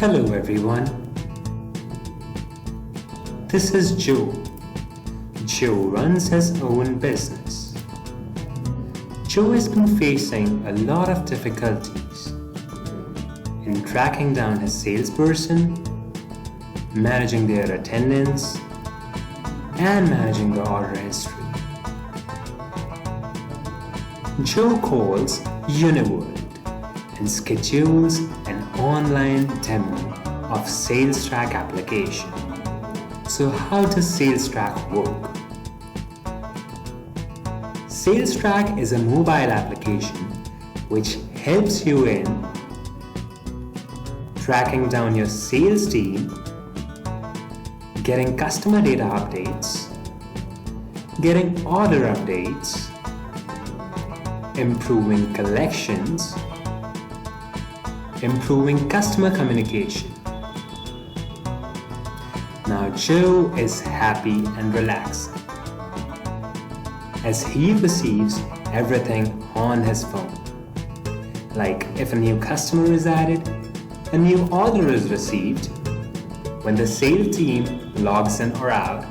Hello everyone, this is Joe. Joe runs his own business. Joe has been facing a lot of difficulties in tracking down his salesperson, managing their attendance, and managing the order history. Joe calls Uniworld and schedules an online demo of SalesTrack application. So how does SalesTrack work? SalesTrack is a mobile application which helps you in tracking down your sales team, getting customer data updates, getting order updates, improving collections, improving customer communication. Now Joe is happy and relaxed as he receives everything on his phone. Like if a new customer is added, a new order is received, when the sales team logs in or out,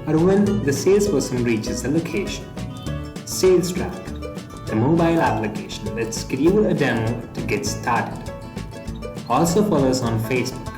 or when the salesperson reaches the location. SalesTrack, the mobile application, let's schedule a demo to get started. Also follow us on Facebook.